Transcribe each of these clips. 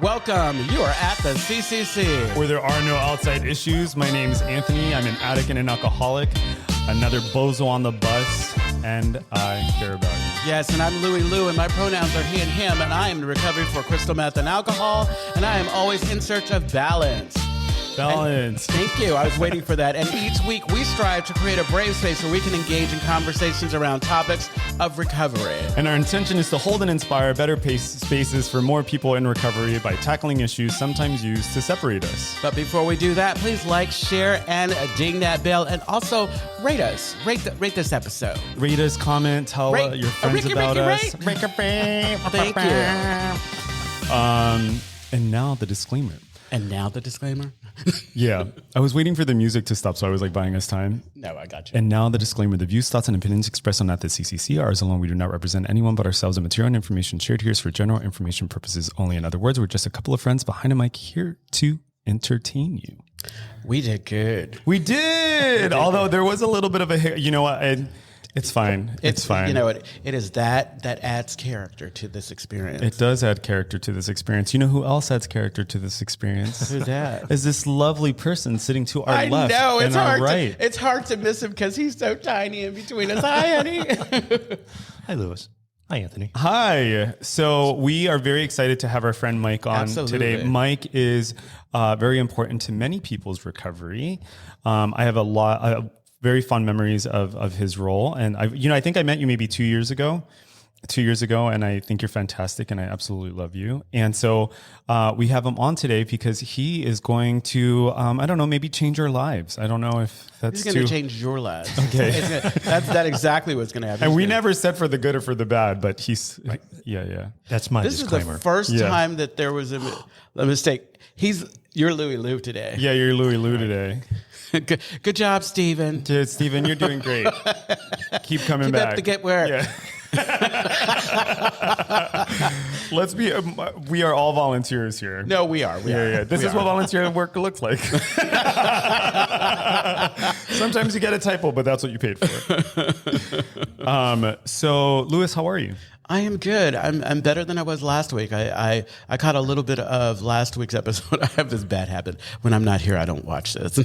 Welcome. You are at the CCC. Where there are no outside issues. My name's Anthony. I'm an addict and an alcoholic. Another bozo on the bus. And I care about you. Yes, and I'm LouiLou, and my pronouns are he and him, and I am in recovery for crystal meth and alcohol, and I am always in search of balance. Balance. And thank you. I was waiting for that. And each week we strive to create a brave space where we can engage in conversations around topics of recovery. And our intention is to hold and inspire better spaces for more people in recovery by tackling issues sometimes used to separate us. But before we do that, please like, share, and ding that bell. And also rate us. Rate this episode. Rate us, comment, tell your friends about us. Thank you. And now the disclaimer. And now the disclaimer. Yeah. I was waiting for the music to stop, so I was like buying us time. No, I got you. And now the disclaimer. The views, thoughts, and opinions expressed on At the CCC are ours alone. We do not represent anyone but ourselves, and material and information shared here is for general information purposes only. In other words, we're just a couple of friends behind a mic here to entertain you. We did good. We did! Although there was a little bit of a... You know what? It's fine. It's fine. You know, it is that adds character to this experience. It does add character to this experience. You know who else adds character to this experience? Who's that? Is this lovely person sitting to our left know, and our right. It's hard to miss him because he's so tiny in between us. Hi, honey. Hi, Lewis. Hi, Anthony. Hi. So we are very excited to have our friend Mike on today. Mike is very important to many people's recovery. I have very fond memories of his role. And I think I met you maybe 2 years ago, and I think you're fantastic and I absolutely love you. And so we have him on today because he is going to, I don't know, maybe change our lives. I don't know if that's He's going to change your lives. Okay. That's exactly what's going to happen. And we never said for the good or for the bad, but he's, yeah. That's my disclaimer. This is the first time that there was a mistake. You're LouiLou today. Yeah, you're LouiLou today. Good job, Steven. Dude, Steven, you're doing great. Keep coming back. Keep up the get work. Yeah. Let's be. We are all volunteers here. No, we are. Yeah. This is what volunteer work looks like. Sometimes you get a typo, but that's what you paid for. So, Lewis, how are you? I am good. I'm better than I was last week. I caught a little bit of last week's episode. I have this bad habit. When I'm not here, I don't watch this.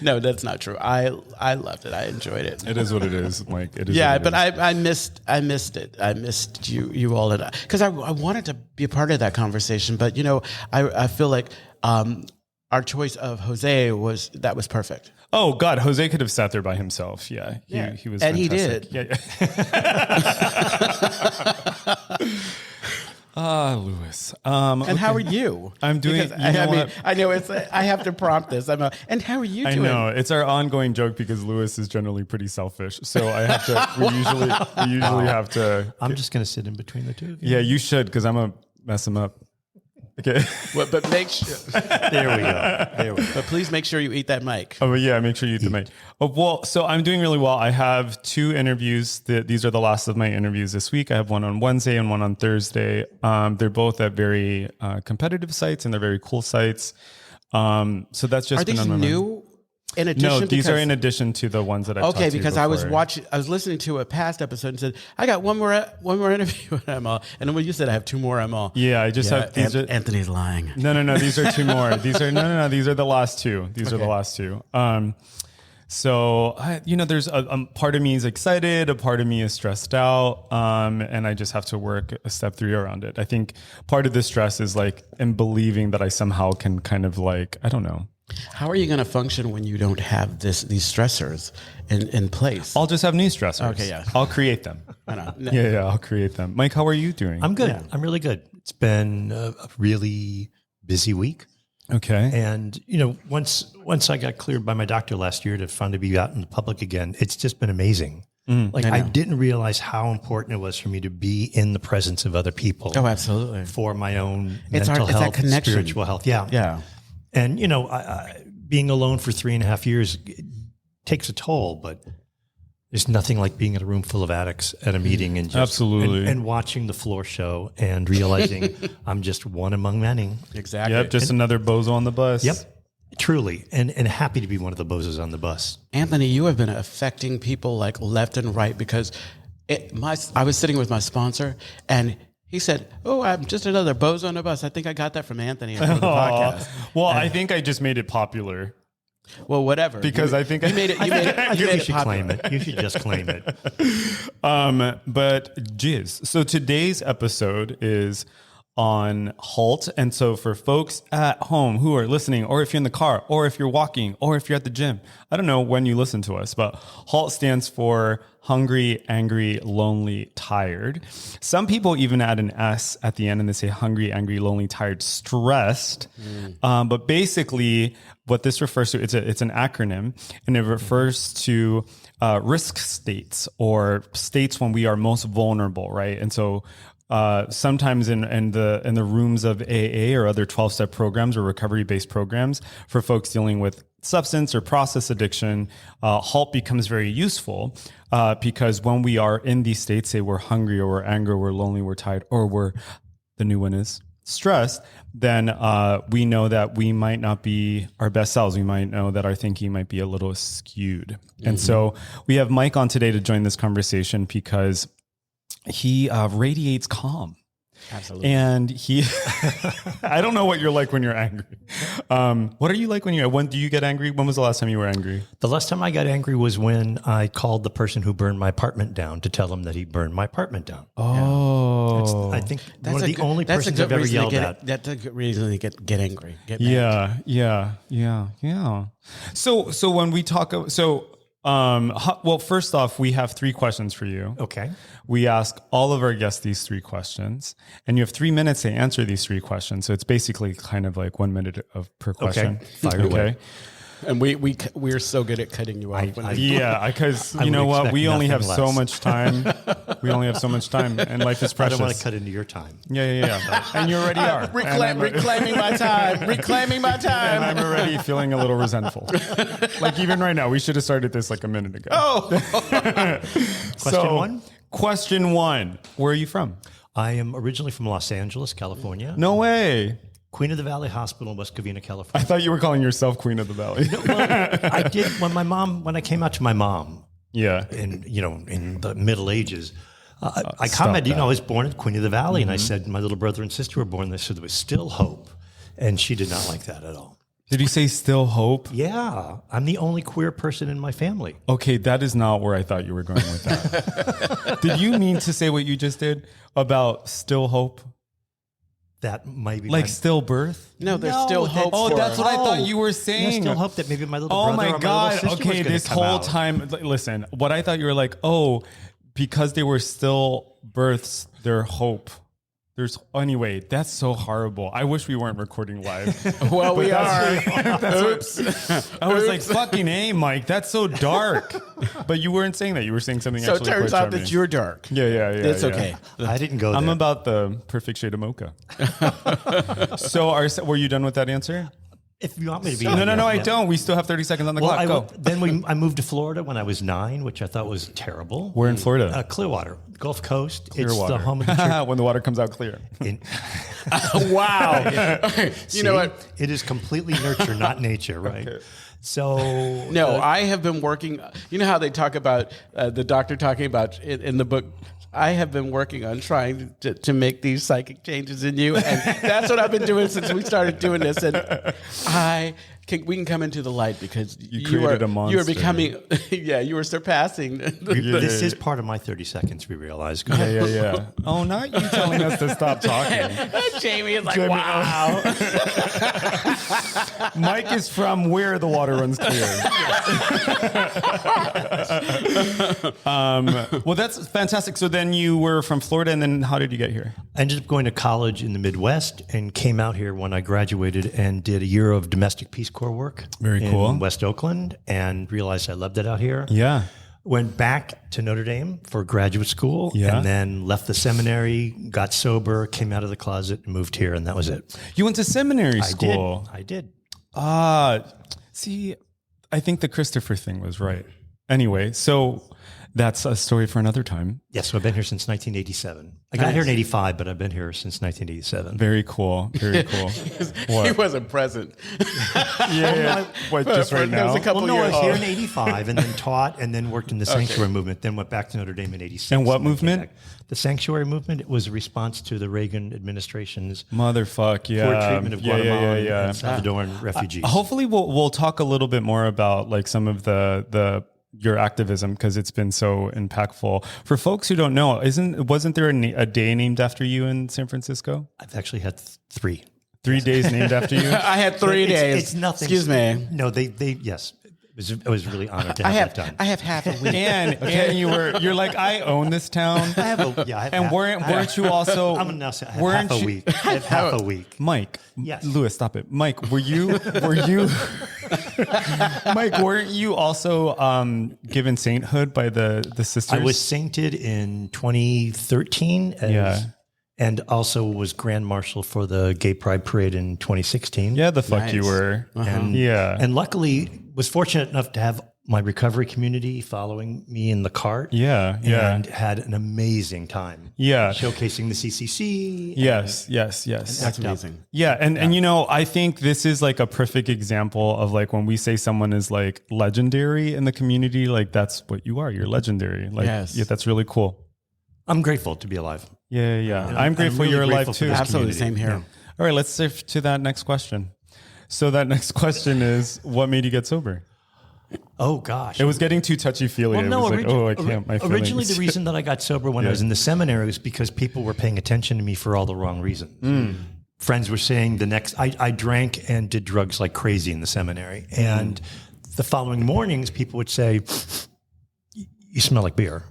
No, that's not true. I loved it. I enjoyed it. It is what it is, Mike. It is. Yeah, but I missed it. I missed you all, because I wanted to be a part of that conversation. But I feel like our choice of Jose was perfect. Oh God, Jose could have sat there by himself. Yeah, he was, and fantastic. He did. Yeah. Lewis. And how are you? I'm doing. I know it's. I have to prompt this. And how are you doing? I know it's our ongoing joke because Lewis is generally pretty selfish, so I have to. We usually have to. I'm just going to sit in between the two of you. Yeah, you should, because I'm gonna mess him up. Okay. But make sure. There we go. But please make sure you eat that mic. Oh yeah, make sure you eat the mic. Oh, well, so I'm doing really well. I have 2 interviews. These are the last of my interviews this week. I have one on Wednesday and one on Thursday. They're both at very competitive sites, and they're very cool sites. So that's just. Are these new? In addition, no, these are in addition to the ones that I've talked to because before. I was listening to a past episode and said, I got one more interview and I'm all. And then when you said I have 2 more, I'm all. Yeah, I just have these. Anthony's lying. No, these are 2 more. These are these are the last 2. These are the last 2. So there's a part of me is excited, a part of me is stressed out, and I just have to work a step 3 around it. I think part of the stress is in believing that I somehow can kind of I don't know. How are you going to function when you don't have these stressors in place? I'll just have new stressors. Okay, yeah. I'll create them. I know. Yeah, I'll create them. Mike, how are you doing? I'm good. Yeah. I'm really good. It's been a really busy week. Okay. And, once I got cleared by my doctor last year to finally be out in the public again, it's just been amazing. I didn't realize how important it was for me to be in the presence of other people. Oh, absolutely. For my own it's mental that health, connection. Spiritual health. Yeah. Yeah. And, being alone for 3.5 years takes a toll, but there's nothing like being in a room full of addicts at a meeting and just absolutely and watching the floor show and realizing I'm just one among many. Exactly. Yep, just another bozo on the bus. Yep. Truly, and happy to be one of the bozos on the bus. Anthony, you have been affecting people left and right because I was sitting with my sponsor and He said, "Oh, I'm just another bozo on a bus." I think I got that from Anthony on the podcast. Well, I think I just made it popular. Well, whatever. Because I think you made it. You made it. I think you should claim it. You should just claim it. But jizz. So today's episode is on H.A.L.T. And so for folks at home who are listening, or if you're in the car, or if you're walking, or if you're at the gym, I don't know when you listen to us, but H.A.L.T. stands for hungry, angry, lonely, tired. Some people even add an S at the end and they say hungry, angry, lonely, tired, stressed. But basically what this refers to, it's an acronym, and it refers to risk states, or states when we are most vulnerable, right? And so sometimes in the rooms of AA or other 12-step programs or recovery-based programs for folks dealing with substance or process addiction, H.A.L.T. becomes very useful because when we are in these states, say we're hungry or we're angry, or we're lonely, we're tired, or the new one is stressed, then we know that we might not be our best selves. We might know that our thinking might be a little skewed. And so we have Mike on today to join this conversation because he radiates calm. Absolutely. And he, I don't know what you're like when you're angry. What are you like when do you get angry? When was the last time you were angry? The last time I got angry was when I called the person who burned my apartment down to tell him that he burned my apartment down. Oh, I think one of the only persons I've ever yelled at. That's a good reason to get angry. Get mad. Yeah. So when we talk, well, first off, we have 3 questions for you. Okay. We ask all of our guests these 3 questions, and you have 3 minutes to answer these 3 questions. So it's basically kind of like 1 minute per question. Okay. Fire away. And we're so good at cutting you off. Because you know what? We only have so much time. We only have so much time, and life is precious. I don't want to cut into your time. Yeah. And you already are. Reclaiming my time. Reclaiming my time. And I'm already feeling a little resentful. Like even right now, we should have started this like a minute ago. Question 1. Where are you from? I am originally from Los Angeles, California. No way. Queen of the Valley Hospital in West Covina, California. I thought you were calling yourself Queen of the Valley. I did when I came out to my mom. Yeah. In the Middle Ages, I commented, I was born at Queen of the Valley, and I said my little brother and sister were born there, so there was still hope, and she did not like that at all. Did you say still hope? Yeah, I'm the only queer person in my family. Okay, that is not where I thought you were going with that. Did you mean to say what you just did about still hope? That might be like stillbirth. No, there's still hope. Oh, that's what I thought you were saying. There's still hope that maybe my little brother or my little sister was Okay, this come whole out. time, listen. What I thought you were like, because they were still births, their hope. Anyway, that's so horrible. I wish we weren't recording live. Well, we are. Oops. I was like, fucking A, Mike, that's so dark. But you weren't saying that. You were saying something so actually it turns quite out charming. that you're dark. Yeah. It's okay. I didn't go there. I'm about the perfect shade of mocha. So were you done with that answer? If you want me to be. No, I don't. We still have 30 seconds on the clock. Go. Then I moved to Florida when I was 9, which I thought was terrible. Where in Florida? Clearwater, Gulf Coast. Clearwater. It's the home of the church. When the water comes out clear. Wow. You know what? It is completely nurture, not nature, right? Okay. So no, I have been working. You know how they talk about the doctor talking about in the book. I have been working on trying to make these psychic changes in you, and that's what I've been doing since we started doing this. And we can come into the light because you created a monster. You are becoming, you are surpassing. This is part of my 30 seconds. We realize. Yeah. Oh, not you telling us to stop talking. Jamie is like, wow. Mike is from where the water runs clear. Well, that's fantastic. So then you were from Florida, and then how did you get here? I ended up going to college in the Midwest and came out here when I graduated and did a year of domestic Peace Corps work. Very cool. In West Oakland, and realized I loved it out here. Yeah. Went back to Notre Dame for graduate school, yeah. And then left the seminary, got sober, came out of the closet, and moved here, and that was it. You went to seminary school? I did. See, I think the Christopher thing was right. Anyway, so That's a story for another time. Yes, so I've been here since 1987. I got here in 85, but I've been here since 1987. Very cool. Very cool. He wasn't present. What, just right now? It was a couple years. I was here in 85 and then taught and then worked in the Sanctuary movement, then went back to Notre Dame in 86. And what movement? The Sanctuary movement. It was a response to the Reagan administration's poor treatment of Guatemalan and Salvadoran refugees. Hopefully we'll talk a little bit more about like some of your activism, because it's been so impactful. For folks who don't know, wasn't there a day named after you in San Francisco? I've actually had 3. 3 days named after you? I had 3 days. It's nothing. Excuse me. No, yes. I was really honored to have that done. I have half a week. And you're like, I own this town. I have weren't you also? I'm gonna now say I have half a week. I have half a week. Mike, yes. Louis, stop it. Mike, were you? Mike, weren't you also given sainthood by the sisters? I was sainted in 2013. And also was Grand Marshal for the Gay Pride Parade in 2016. Yeah, the fuck you were. And luckily was fortunate enough to have my recovery community following me in the cart. And had an amazing time. Showcasing the CCC. Yes. That's amazing. And I think this is like a perfect example of like when we say someone is like legendary in the community, like that's what you are. You're legendary. Like, that's really cool. I'm grateful to be alive. Yeah. I'm grateful really you're alive grateful too. Absolutely, same here. Yeah. All right, let's shift to that next question. So that next question is, what made you get sober? Oh gosh, it was getting too touchy-feely. Well, no, I can't. My originally, the reason that I got sober when I was in the seminary was because people were paying attention to me for all the wrong reasons. Friends were saying I drank and did drugs like crazy in the seminary, and the following mornings, people would say, you smell like beer.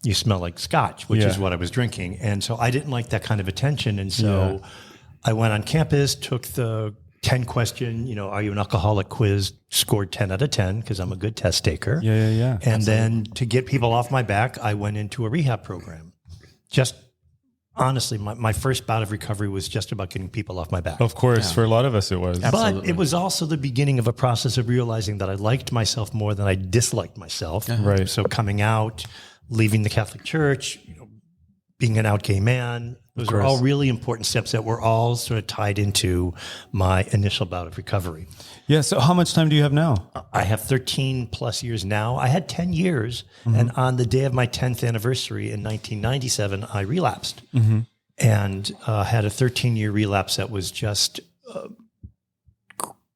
You smell like scotch, which is what I was drinking. And so I didn't like that kind of attention. And so I went on campus, took the 10-question, are you an alcoholic quiz, scored 10 out of 10 because I'm a good test taker. And then to get people off my back, I went into a rehab program. Just honestly, my first bout of recovery was just about getting people off my back. Of course, for a lot of us it was. Absolutely. But it was also the beginning of a process of realizing that I liked myself more than I disliked myself. Right. So coming out, leaving the Catholic Church, being an out gay man, those are all really important steps that were all sort of tied into my initial bout of recovery. Yeah. So how much time do you have now? I have 13 plus years now. I had 10 years. And on the day of my 10th anniversary in 1997, I relapsed and had a 13-year relapse that was just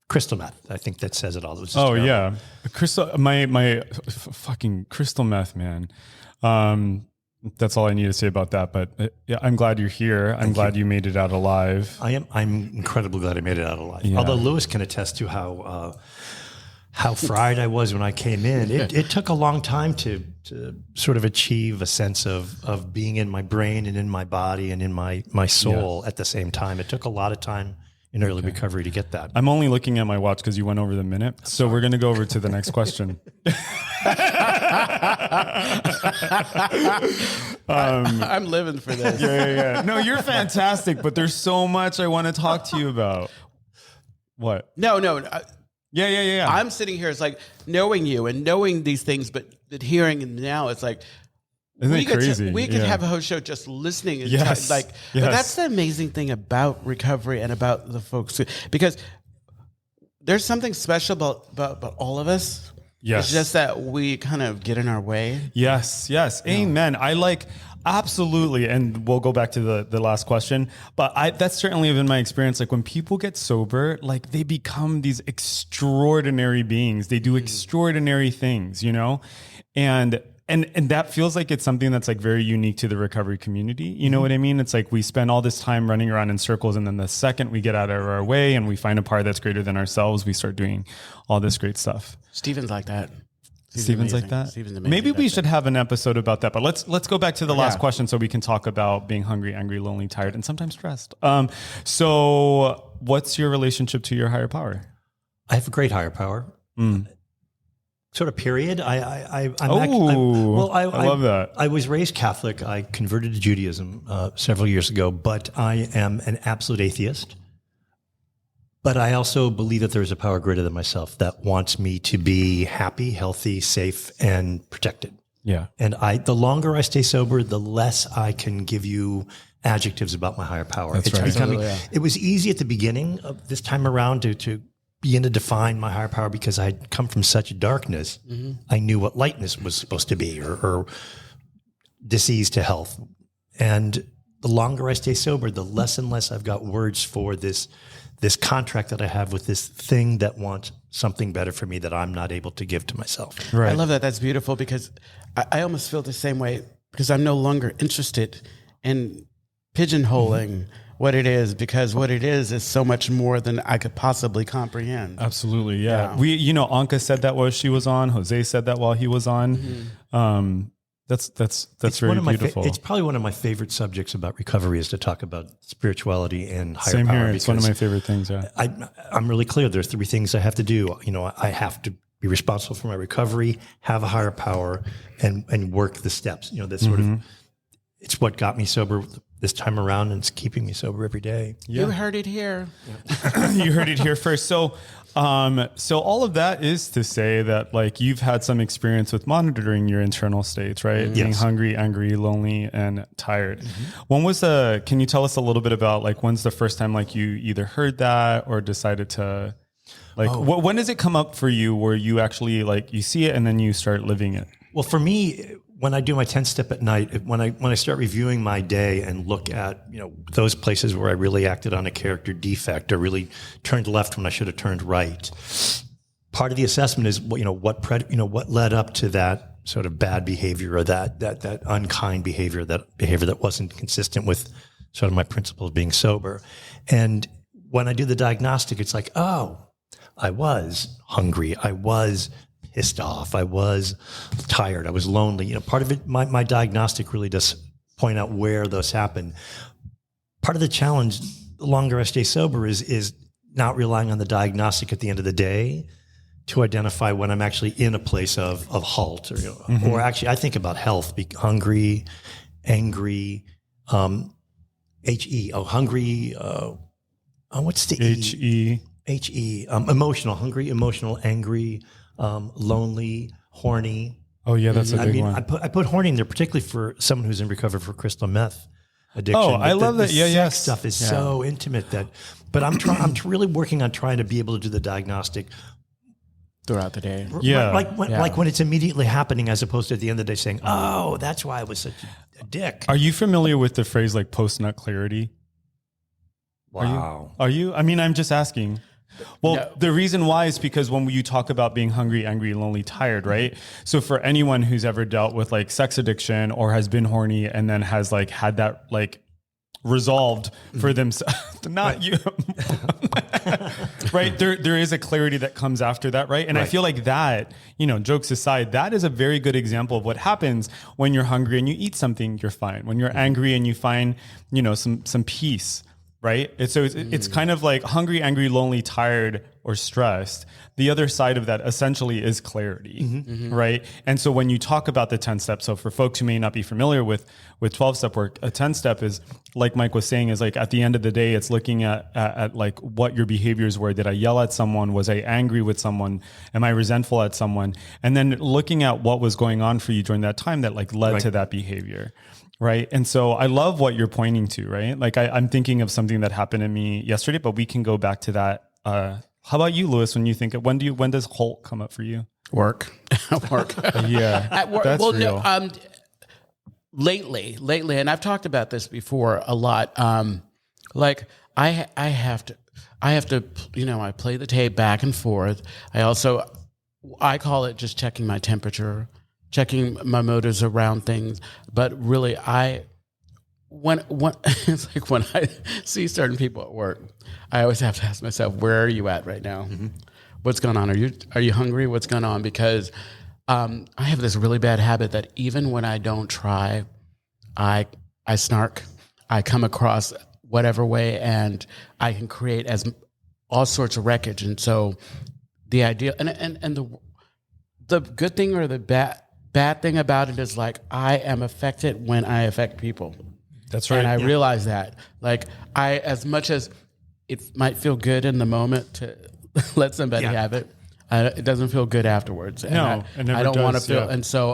crystal meth. I think that says it all. It was just crystal. My fucking crystal meth, man. That's all I need to say about that. But I'm glad you're here. I'm glad you made it out alive. I'm incredibly glad I made it out alive. Yeah. Although Louis can attest to how fried I was when I came in. It took a long time to sort of achieve a sense of being in my brain and in my body and in my soul at the same time. It took a lot of time in early recovery to get that. I'm only looking at my watch because you went over the minute. So we're going to go over to the next question. I'm living for this. Yeah. No, you're fantastic, but there's so much I want to talk to you about. What? No. Yeah. I'm sitting here. It's like knowing you and knowing these things, but hearing them now, it's like, isn't it crazy? We could have a whole show just listening. And Yes. But that's the amazing thing about recovery and about the folks, because there's something special about all of us. Yes. It's just that we kind of get in our way. Yes. Amen. Absolutely. And we'll go back to the last question, but that's certainly been my experience. Like when people get sober, like they become these extraordinary beings. They do extraordinary things, And that feels like it's something that's like very unique to the recovery community. You know what I mean? It's like we spend all this time running around in circles, and then the second we get out of our way and we find a part that's greater than ourselves, we start doing all this great stuff. Steven's like that. Steven's like that? Steven's amazing. Maybe we should have an episode about that, but let's go back to the last question so we can talk about being hungry, angry, lonely, tired, and sometimes stressed. So what's your relationship to your higher power? I have a great higher power. Sort of period. I love that. I was raised Catholic. I converted to Judaism several years ago, but I am an absolute atheist. But I also believe that there is a power greater than myself that wants me to be happy, healthy, safe, and protected. Yeah. And the longer I stay sober, the less I can give you adjectives about my higher power. That's right. Becoming, it was easy at the beginning of this time around to begin to define my higher power because I'd come from such darkness. Mm-hmm. I knew what lightness was supposed to be or disease to health. And the longer I stay sober, the less and less I've got words for this contract that I have with this thing that wants something better for me that I'm not able to give to myself. Right. I love that. That's beautiful because I almost feel the same way because I'm no longer interested in pigeonholing what it is, because what it is so much more than I could possibly comprehend. Absolutely. Yeah. Anka said that while she was on, Jose said that while he was on. Mm-hmm. That's very beautiful. It's probably one of my favorite subjects about recovery is to talk about spirituality and higher Same power. Same here. It's one of my favorite things. Yeah. I'm really clear. There's 3 things I have to do. I have to be responsible for my recovery, have a higher power, and work the steps. That's sort of, it's what got me sober this time around, and it's keeping me sober every day. Yeah. You heard it here. Yeah. You heard it here first. So all of that is to say that like you've had some experience with monitoring your internal states, right? Being hungry, angry, lonely, and tired. Mm-hmm. Can you tell us a little bit about like when's the first time like you either heard that or decided to when does it come up for you where you actually like you see it and then you start living it? Well, for me, when I do my 10-step at night, when I start reviewing my day and look at those places where I really acted on a character defect or really turned left when I should have turned right, part of the assessment is what led up to that sort of bad behavior or that unkind behavior, that behavior that wasn't consistent with sort of my principles of being sober. And when I do the diagnostic, it's like, oh, I was hungry, I was pissed off, I was tired, I was lonely. Part of it, my diagnostic really does point out where those happen. Part of the challenge, the longer I stay sober, is not relying on the diagnostic at the end of the day to identify when I'm actually in a place of halt, or actually I think about health, hungry, angry, H.E. Hungry. What's the H.E.? H.E. Emotional, hungry, emotional, angry, lonely, horny. Oh yeah, that's a big one. I put horny in there, particularly for someone who's in recovery for crystal meth addiction. Oh, I love that. Yeah, sex stuff is so intimate but I'm really working on trying to be able to do the diagnostic throughout the day. Yeah, like when it's immediately happening, as opposed to at the end of the day saying, "Oh, that's why I was such a dick." Are you familiar with the phrase like post-nut clarity? Wow. Are you? I mean, I'm just asking. Well, the reason why is because when you talk about being hungry, angry, lonely, tired, right? So for anyone who's ever dealt with like sex addiction or has been horny and then has like had that like resolved for themselves, not you, right? There is a clarity that comes after that, right? And I feel like that, jokes aside, that is a very good example of what happens when you're hungry and you eat something, you're fine. When you're angry and you find, some peace. Right. It's kind of like hungry, angry, lonely, tired, or stressed. The other side of that essentially is clarity. Right. And so when you talk about the 10 steps, so for folks who may not be familiar with 12-step work, a 10-step is, like Mike was saying, is like at the end of the day, it's looking at like what your behaviors were. Did I yell at someone? Was I angry with someone? Am I resentful at someone? And then looking at what was going on for you during that time that like led to that behavior. Right. And so I love what you're pointing to, right? Like I'm thinking of something that happened to me yesterday, but we can go back to that. How about you, Louis, when you think of, when does H.A.L.T come up for you? Work. Yeah. At work. That's real. No, lately, and I've talked about this before a lot. Like I have to, I play the tape back and forth. I call it just checking my temperature, checking my motives around things. But really, when it's like when I see certain people at work, I always have to ask myself, where are you at right now? What's going on? Are you hungry? What's going on? Because I have this really bad habit that even when I don't try, I snark. I come across whatever way, and I can create all sorts of wreckage. And so the idea, and the good thing or the bad thing about it is like I am affected when I affect people. That's right. And I realize that. Like as much as it might feel good in the moment to let somebody have it, it doesn't feel good afterwards. And it never I don't want to does, feel. And so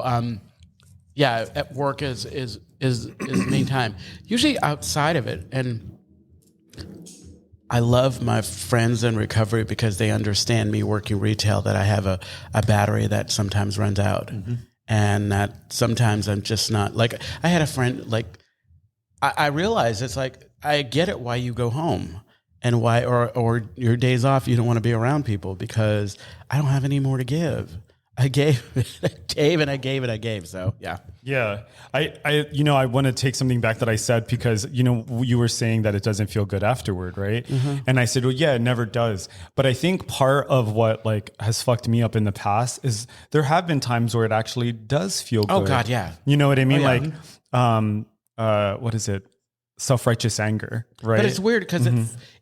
yeah, at work is the main time. Usually outside of it, and I love my friends in recovery because they understand me working retail, that I have a battery that sometimes runs out. Mm-hmm. And that sometimes I'm just not, like, I had a friend, like, I realized it's like, I get it why you go home and why, or your days off, you don't want to be around people, because I don't have any more to give. I gave, and I gave. So yeah. Yeah. I want to take something back that I said, because, you were saying that it doesn't feel good afterward. Right. Mm-hmm. And I said, well, yeah, it never does. But I think part of what has fucked me up in the past is there have been times where it actually does feel good. Oh God. Yeah. You know what I mean? Oh, yeah. What is it? Self-righteous anger, right? But it's weird because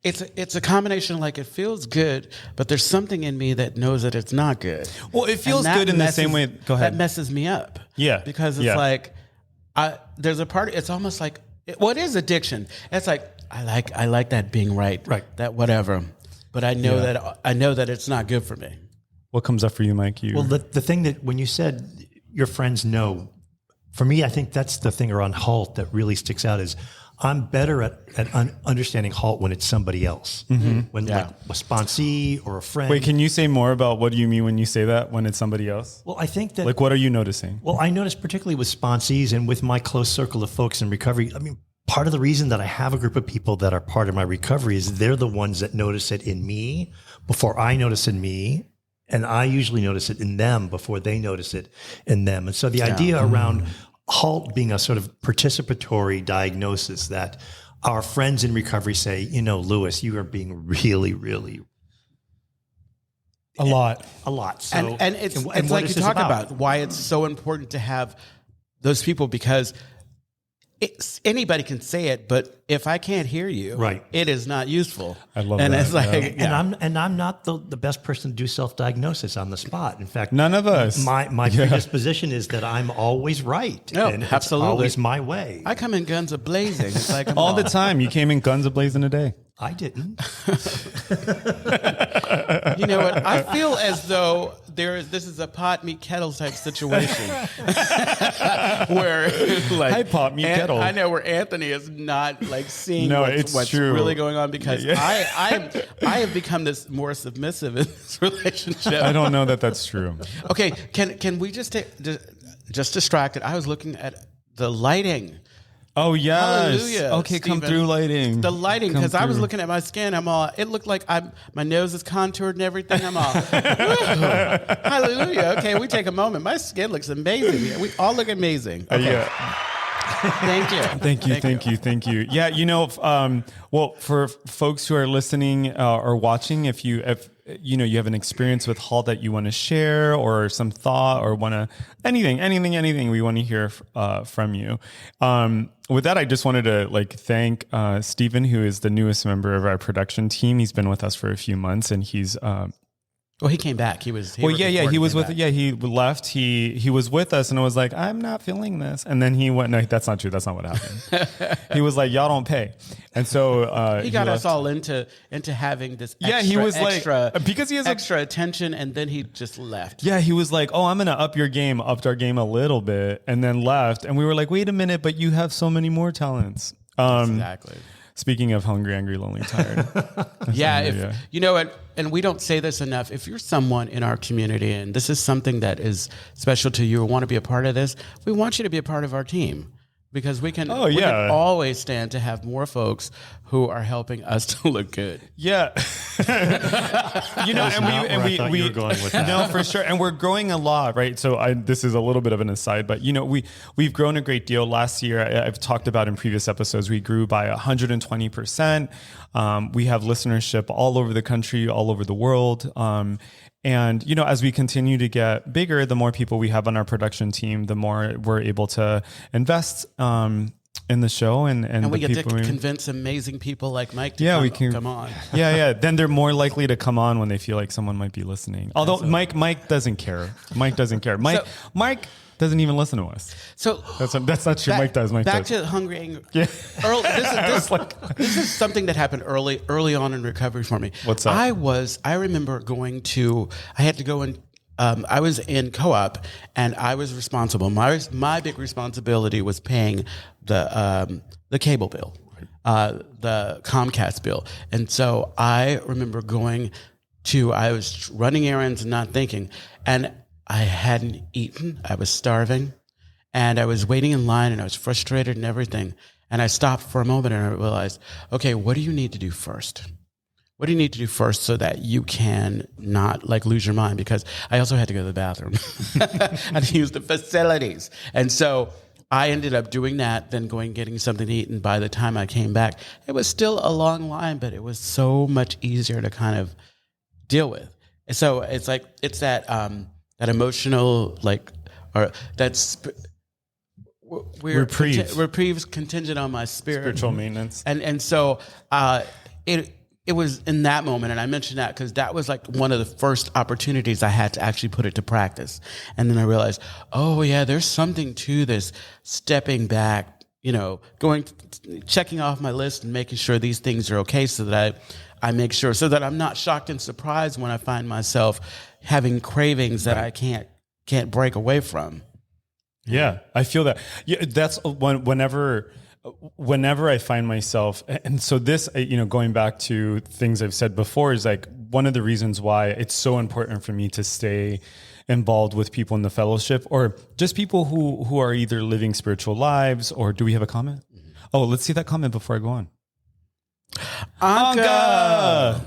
it's a combination. Like, it feels good, but there's something in me that knows that it's not good. Well, it feels good in the same way. Go ahead. That messes me up. Yeah, because it's like there's a part. It's almost like it is addiction. It's like I like that being right, that whatever. But I know that it's not good for me. What comes up for you, Mike? Well, the thing that when you said your friends know, for me, I think that's the thing around H.A.L.T that really sticks out is, I'm better at understanding H.A.L.T when it's somebody else. Mm-hmm. When like a sponsee or a friend. Wait, can you say more about what do you mean when you say that, when it's somebody else? Well, I think that... Like, what are you noticing? Well, I notice particularly with sponsees and with my close circle of folks in recovery, I mean, part of the reason that I have a group of people that are part of my recovery is they're the ones that notice it in me before I notice it in me. And I usually notice it in them before they notice it in them. And so the idea around H.A.L.T being a sort of participatory diagnosis, that our friends in recovery say, Louis, you are being really, really a lot. So, and it's like you talk about why it's so important to have those people, because anybody can say it, but if I can't hear you, it is not useful. I love and that. It's like, I'm not the best person to do self-diagnosis on the spot. In fact, none of us. My predisposition is that I'm always right. No, and absolutely. It's always my way. I come in guns a-blazing. It's like all the time. You came in guns a-blazing a day. I didn't. You know what? I feel as though this is a pot meet kettle type situation where, like, hi, pot meet kettle. I know where Anthony is not like seeing what's really going on, because I have become this more submissive in this relationship. I don't know that that's true. Okay, can we just distracted? I was looking at the lighting. Oh, yes. Hallelujah. Okay, Stephen. come through lighting. The lighting, because I was looking at my skin. It looked like my nose is contoured and everything. I'm all, hallelujah. Okay, we take a moment. My skin looks amazing. We all look amazing. Okay. Thank you. Yeah, well, for folks who are listening or watching, if you have an experience with H.A.L.T that you want to share, or some thought, or want to anything, we want to hear from you. With that, I just wanted to thank Stephen, who is the newest member of our production team. He's been with us for a few months, and he's well, he came back. He left. He was with us, and I was like, I'm not feeling this. And then he went, no, that's not true. That's not what happened. He was like, y'all don't pay. And so he got us all into having this because he has extra attention, and then he just left. Yeah, he was like, oh, I'm going to upped our game a little bit, and then left. And we were like, wait a minute, but you have so many more talents. Exactly. Speaking of hungry, angry, lonely, tired. You know what, and we don't say this enough, if you're someone in our community and this is something that is special to you or want to be a part of this, we want you to be a part of our team. Because we can always stand to have more folks who are helping us to look good. Yeah. and we were going with that. No, for sure. And we're growing a lot, right? So this is a little bit of an aside, but we've grown a great deal. Last year, I've talked about in previous episodes, we grew by 120%. We have listenership all over the country, all over the world. And, as we continue to get bigger, the more people we have on our production team, the more we're able to invest in the show. And we get to convince amazing people like Mike to come on. Yeah. Then they're more likely to come on when they feel like someone might be listening. Although Mike doesn't care. Mike doesn't even listen to us. So that's not true. Mike does. Back to hungry, angry. Yeah. This is something that happened early on in recovery for me. What's that? I remember I had to go and I was in co-op, and I was responsible. My big responsibility was paying the cable bill, the Comcast bill, and so I remember I was running errands and not thinking, and I hadn't eaten. I was starving, and I was waiting in line, and I was frustrated and everything. And I stopped for a moment, and I realized, okay, what do you need to do first? What do you need to do first so that you can not lose your mind? Because I also had to go to the bathroom. I had to use the facilities. And so I ended up doing that, then getting something to eat. And by the time I came back, it was still a long line, but it was so much easier to kind of deal with. And so it's that emotional, reprieve's contingent on my spiritual maintenance. And so it was in that moment, and I mentioned that because that was one of the first opportunities I had to actually put it to practice. And then I realized, oh yeah, there's something to this stepping back, checking off my list and making sure these things are okay, so that I make sure, so that I'm not shocked and surprised when I find myself having cravings that I can't break away from. Yeah, I feel that. Yeah, that's whenever I find myself, and so this, going back to things I've said before, is one of the reasons why it's so important for me to stay involved with people in the fellowship, or just people who are either living spiritual lives, or do we have a comment? Mm-hmm. Oh, let's see that comment before I go on. Anka!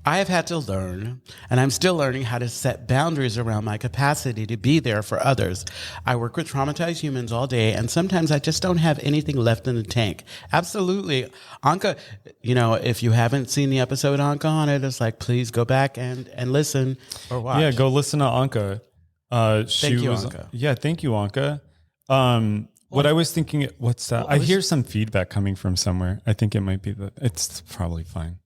I have had to learn, and I'm still learning, how to set boundaries around my capacity to be there for others. I work with traumatized humans all day, and sometimes I just don't have anything left in the tank. Absolutely. Anka, if you haven't seen the episode Anka on it, it's please go back and listen or watch. Yeah, go listen to Anka. Thank you, Anka. Yeah, thank you, Anka. What I was thinking, what's that? I hear some feedback coming from somewhere. I think it might be it's probably fine.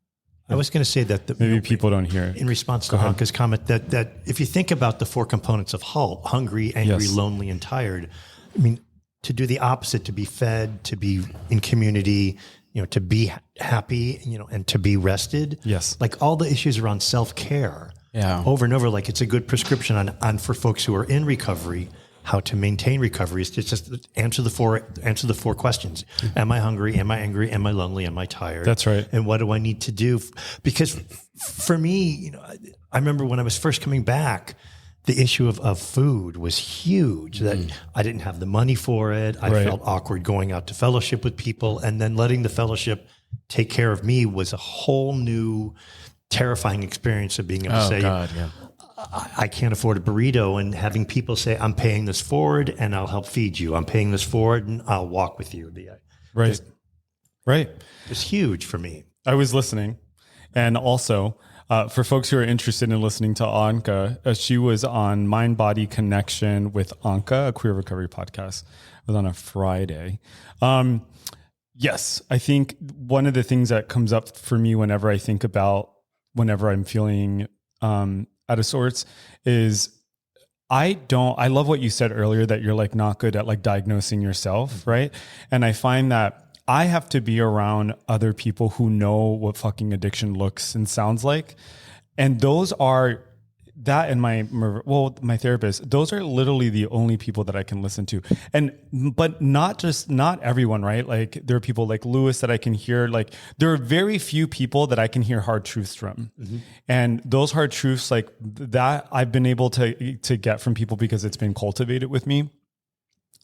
I was going to say that maybe people don't hear it. In response to Anka's comment, that if you think about the 4 components of H.A.L.T, hungry, angry, lonely, and tired, I mean, to do the opposite, to be fed, to be in community, to be happy, and to be rested. Yes. All the issues around self-care. Yeah. Over and over, it's a good prescription on for folks who are in recovery, how to maintain recovery is to just answer the four questions. Am I hungry? Am I angry? Am I lonely? Am I tired? That's right. And what do I need to do? Because for me, I remember when I was first coming back, the issue of food was huge, that I didn't have the money for it. I felt awkward going out to fellowship with people, and then letting the fellowship take care of me was a whole new terrifying experience of being able to say, God, yeah. I can't afford a burrito, and having people say, I'm paying this forward and I'll help feed you. I'm paying this forward and I'll walk with you. Right. It's huge for me. I was listening. And also, for folks who are interested in listening to Anka, she was on Mind Body Connection with Anka, a queer recovery podcast. It was on a Friday. Yes, I think one of the things that comes up for me whenever I'm feeling out of sorts is I love what you said earlier, that you're not good at diagnosing yourself, right? And I find that I have to be around other people who know what fucking addiction looks and sounds like. And those are that and my therapist, those are literally the only people that I can listen to. But not everyone, right? There are people like Lewis that I can hear, there are very few people that I can hear hard truths from. Mm-hmm. And those hard truths that I've been able to get from people because it's been cultivated with me.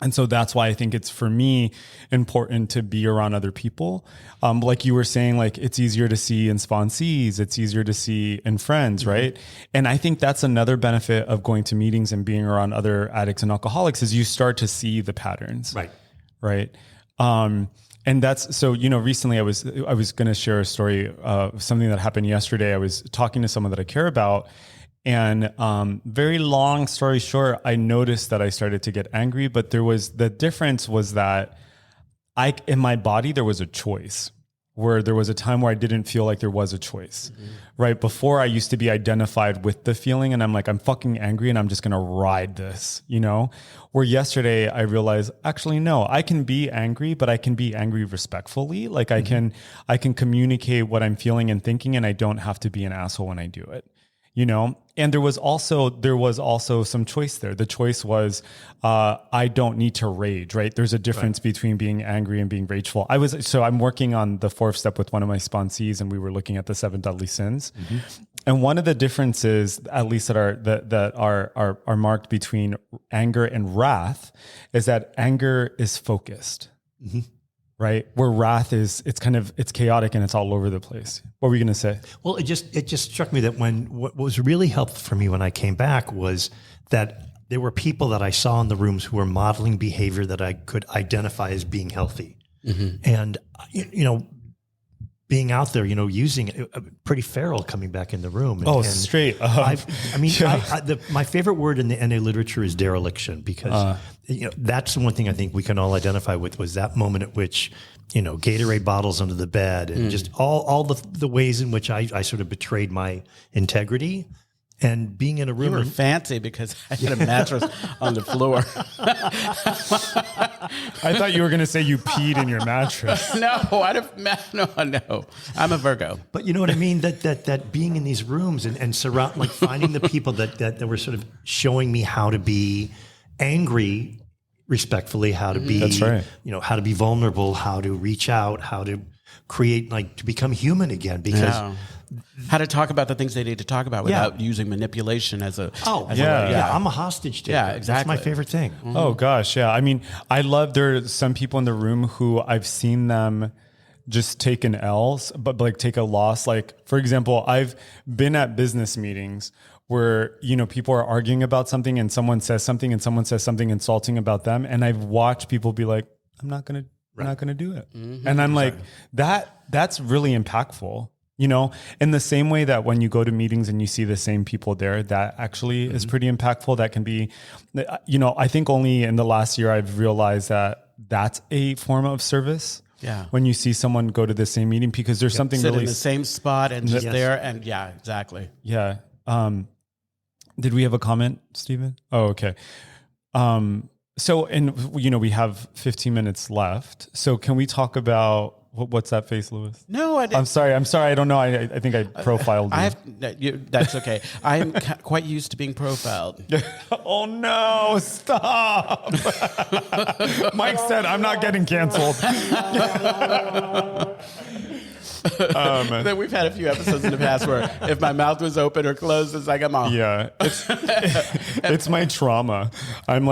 And so that's why I think it's, for me, important to be around other people. Like you were saying, it's easier to see in sponsees, it's easier to see in friends, mm-hmm. right? And I think that's another benefit of going to meetings and being around other addicts and alcoholics, is you start to see the patterns. Right. Right. And that's, so, recently I was going to share a story of something that happened yesterday. I was talking to someone that I care about. And very long story short, I noticed that I started to get angry, but the difference was that in my body, there was a choice, where there was a time where I didn't feel like there was a choice, mm-hmm. right? Before, I used to be identified with the feeling, and I'm fucking angry and I'm just going to ride this, where yesterday I realized, actually, no, I can be angry, but I can be angry respectfully. Mm-hmm. I can communicate what I'm feeling and thinking, and I don't have to be an asshole when I do it. And there was also some choice there. The choice was, I don't need to rage, right? There's a difference between being angry and being rageful. I'm working on the 4th step with one of my sponsees, and we were looking at the 7 deadly sins. Mm-hmm. And one of the differences, at least that are marked between anger and wrath, is that anger is focused. Mm-hmm. Right? Where wrath it's chaotic and it's all over the place. What were you going to say? Well, it just struck me that what was really helpful for me when I came back was that there were people that I saw in the rooms who were modeling behavior that I could identify as being healthy. Mm-hmm. And, being out there, using it, pretty feral coming back in the room. Straight. My favorite word in the NA literature is dereliction, because that's the one thing I think we can all identify with, was that moment at which, Gatorade bottles under the bed and just all the ways in which I sort of betrayed my integrity. And being in a room. You were fancy because I had a mattress on the floor. I thought you were going to say you peed in your mattress. No, I'm a Virgo. But you know what I mean? That being in these rooms and finding the people that were sort of showing me how to be angry respectfully, how to be, That's right. How to be vulnerable, how to reach out, how to create, to become human again, because how to talk about the things they need to talk about without using manipulation as a... I'm a hostage taker. Yeah, exactly. That's my favorite thing. Mm-hmm. Oh, gosh, yeah. I mean, there's some people in the room who I've seen them just take an L, but take a loss. Like, for example, I've been at business meetings where, people are arguing about something and someone says something insulting about them. And I've watched people be like, I'm not going to do it. Mm-hmm. And I'm like, that's really impactful. In the same way that when you go to meetings and you see the same people there, that actually is pretty impactful. That can be, I think only in the last year I've realized that that's a form of service. Yeah. When you see someone go to the same meeting, because there's something sit really in the same spot and just there. And exactly. Yeah. Did we have a comment, Stephen? Oh, okay. We have 15 minutes left. So can we talk about, what's that face, Louis? No, I didn't. I'm sorry. I don't know. I think I profiled you. That's okay. I'm quite used to being profiled. Oh no, stop. Mike said I'm not getting canceled. We've had a few episodes in the past where if my mouth was open or closed, it's like I'm off. Yeah, it's my trauma. I'm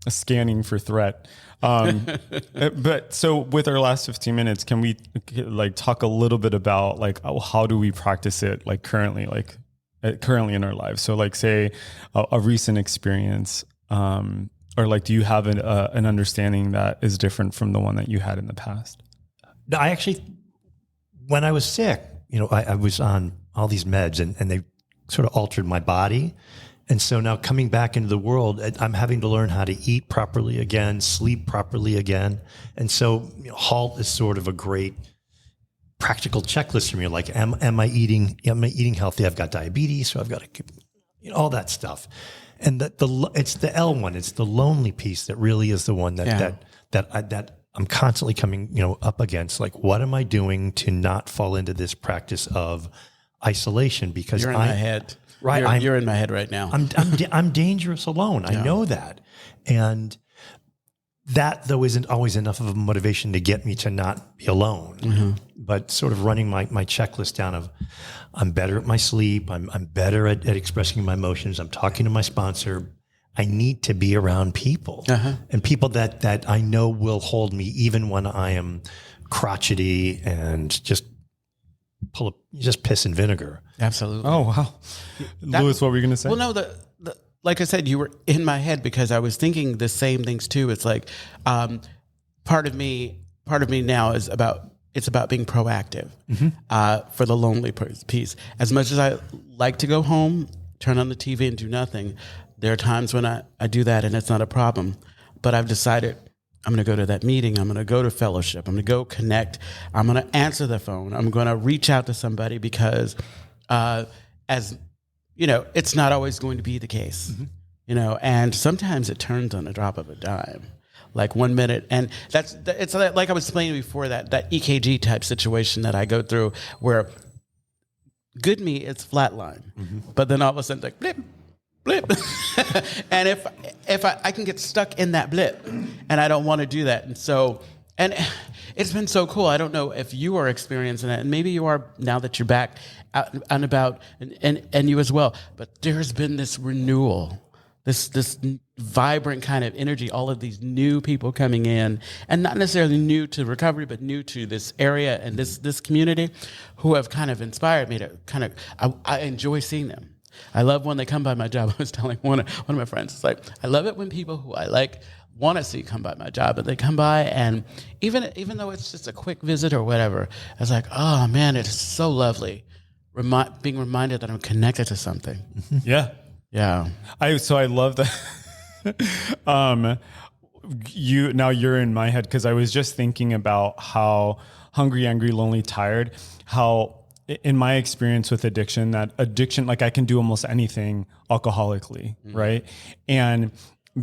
scanning for threat. But so with our last 15 minutes, can we talk a little bit about how do we practice it currently in our lives? So say a recent experience, or do you have an understanding that is different from the one that you had in the past? I actually, when I was sick, I was on all these meds and they sort of altered my body. And so now coming back into the world, I'm having to learn how to eat properly again, sleep properly again. And so H.A.L.T is sort of a great practical checklist for me. Like, am I eating healthy? I've got diabetes, so I've got to keep, all that stuff. And it's the L one. It's the lonely piece that really is the one that I'm constantly coming, up against. Like, what am I doing to not fall into this practice of isolation? Because you're in my head. Right. You're in my head right now. I'm dangerous alone. I know that. And that, though, isn't always enough of a motivation to get me to not be alone. Mm-hmm. But sort of running my checklist down of, I'm better at my sleep. I'm better at expressing my emotions. I'm talking to my sponsor. I need to be around people, and people that I know will hold me even when I am crotchety and just piss and vinegar. Absolutely. Oh, wow. Louis, what were you going to say? Well, no, like I said, you were in my head because I was thinking the same things too. It's like, part of me now is about being proactive, for the lonely piece. As much as I like to go home, turn on the TV and do nothing, there are times when I do that and it's not a problem. But I've decided I'm going to go to that meeting. I'm going to go to fellowship. I'm going to go connect. I'm going to answer the phone. I'm going to reach out to somebody because, as you know, it's not always going to be the case, and sometimes it turns on a drop of a dime, like 1 minute. And it's like I was explaining before, that EKG type situation that I go through where good meat, it's flatline. But then all of a sudden, like blip, blip. And if I can get stuck in that blip, and I don't want to do that. And so, and it's been so cool. I don't know if you are experiencing that, and maybe you are now that you're back out and about, and you as well. But there's been this renewal, this vibrant kind of energy, all of these new people coming in, and not necessarily new to recovery, but new to this area and this community, who have kind of inspired me to kind of, I enjoy seeing them. I love when they come by my job. I was telling one of my friends, it's like, I love it when people who I like want to see come by my job, but they come by, and even though it's just a quick visit or whatever, it's like, oh man, it is so lovely being reminded that I'm connected to something. Yeah. Yeah. I love that. You're in my head, because I was just thinking about how hungry, angry, lonely, tired, how in my experience with addiction, like I can do almost anything alcoholically, right? And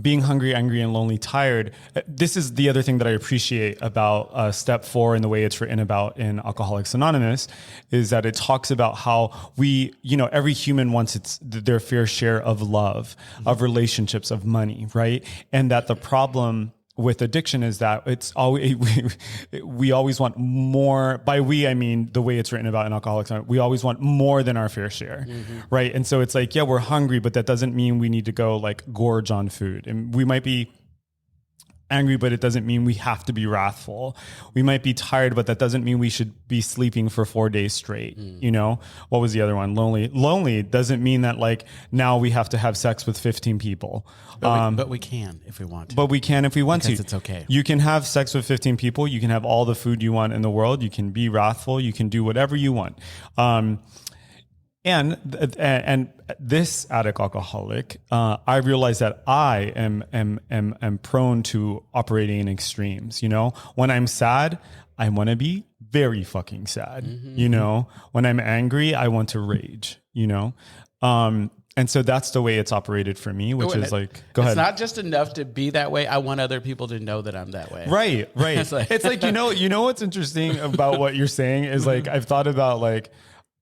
being hungry, angry, and lonely, tired. This is the other thing that I appreciate about step 4 and the way it's written about in Alcoholics Anonymous, is that it talks about how we, every human wants their fair share of love, of relationships, of money, right? And that the problem with addiction is that it's always, we always want more. By we, I mean the way it's written about in Alcoholics Anonymous, we always want more than our fair share, right? And so it's like, yeah, we're hungry, but that doesn't mean we need to go like gorge on food. And we might be angry, but it doesn't mean we have to be wrathful. We might be tired, but that doesn't mean we should be sleeping for 4 days straight. What was the other one? Lonely doesn't mean that like now we have to have sex with 15 people. But we can if we want to. But we can if we want because to. It's okay. You can have sex with 15 people. You can have all the food you want in the world. You can be wrathful. You can do whatever you want. And this addict alcoholic, I realize that I am prone to operating in extremes. When I'm sad, I want to be very fucking sad. When I'm angry, I want to rage. And so that's the way it's operated for me, which is like, go ahead. It's not just enough to be that way. I want other people to know that I'm that way. Right. It's like, what's interesting about what you're saying is like, I've thought about like,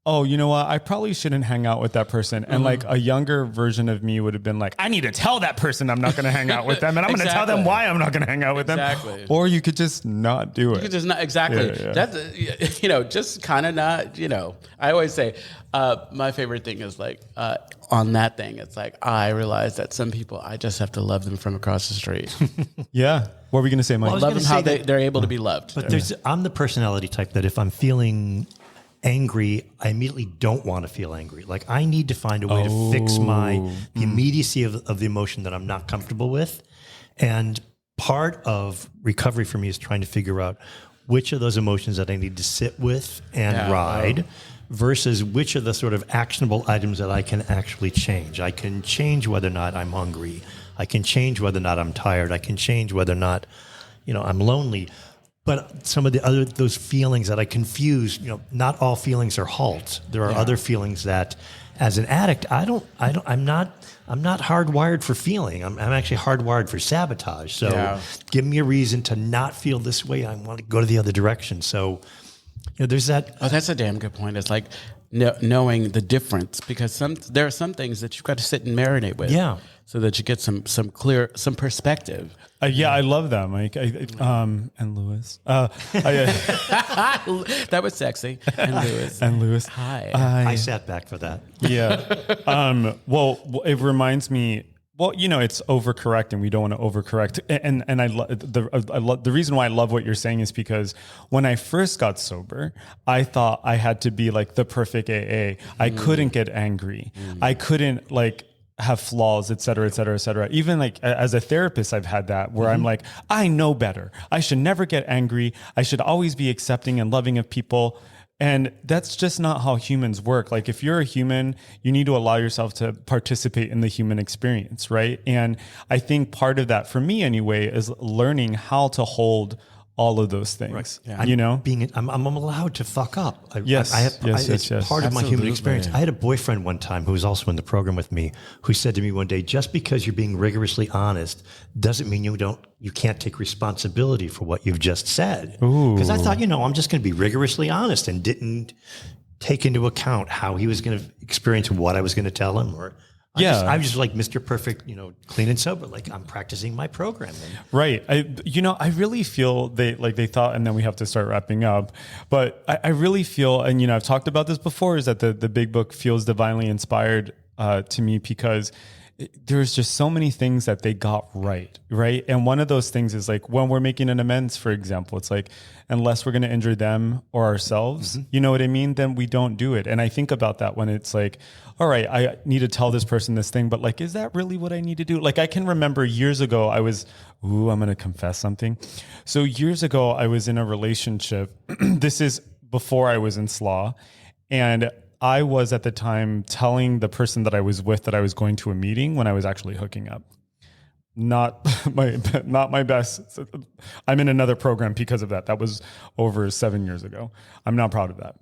oh, you know what? I probably shouldn't hang out with that person. And like a younger version of me would have been like, I need to tell that person I'm not going to hang out with them. And I'm going to tell them why I'm not going to hang out with them. Or you could just not do it. You could just not, exactly. Yeah. That's, just kind of not, I always say, my favorite thing is like, on that thing, it's like, I realize that some people, I just have to love them from across the street. Yeah. What were we going to say, Mike? Well, love them how they're able to be loved. But I'm the personality type that if I'm feeling angry, I immediately don't want to feel angry. Like I need to find a way to fix the immediacy of the emotion that I'm not comfortable with. And part of recovery for me is trying to figure out which of those emotions that I need to sit with and ride versus which of the sort of actionable items that I can actually change. I can change whether or not I'm hungry. I can change whether or not I'm tired. I can change whether or not, I'm lonely. But some of those feelings that I confuse, not all feelings are H.A.L.T. There are other feelings that, as an addict, I'm not hardwired for feeling. I'm actually hardwired for sabotage. So give me a reason to not feel this way. I want to go to the other direction. So, there's that. Oh, that's a damn good point. It's like knowing the difference, because there are some things that you've got to sit and marinate with. Yeah. So that you get some perspective. I love that, Mike. And Louis. That was sexy. And Louis. And Louis. Hi. I sat back for that. Yeah. Well, it reminds me. Well, it's overcorrecting. We don't want to overcorrect. And I love the reason why I love what you're saying is because when I first got sober, I thought I had to be like the perfect AA. I couldn't get angry. I couldn't have flaws, et cetera, et cetera, et cetera. Even like as a therapist, I've had that where I'm like, I know better. I should never get angry. I should always be accepting and loving of people. And that's just not how humans work. Like if you're a human, you need to allow yourself to participate in the human experience, right? And I think part of that, for me anyway, is learning how to hold all of those things. Right. Yeah. I'm allowed to fuck up. Yes. It's part of my human experience. I had a boyfriend one time who was also in the program with me who said to me one day, just because you're being rigorously honest doesn't mean you can't take responsibility for what you've just said. Because I thought, I'm just going to be rigorously honest and didn't take into account how he was going to experience what I was going to tell him, or I was just like Mr. Perfect, clean and sober. Like I'm practicing my program. Right. I really feel they thought, and then we have to start wrapping up, but I really feel, and I've talked about this before, is that the big book feels divinely inspired to me because there's just so many things that they got right. And one of those things is like when we're making an amends, for example, it's like, unless we're going to injure them or ourselves, you know what I mean? Then we don't do it. And I think about that when it's like, all right, I need to tell this person this thing, but like, is that really what I need to do? Like, I can remember years ago, I'm going to confess something. So years ago, I was in a relationship. This is before I was in SLA. And I was at the time telling the person that I was with that I was going to a meeting when I was actually hooking up. Not my best. I'm in another program because of that. That was over 7 years ago. I'm not proud of that.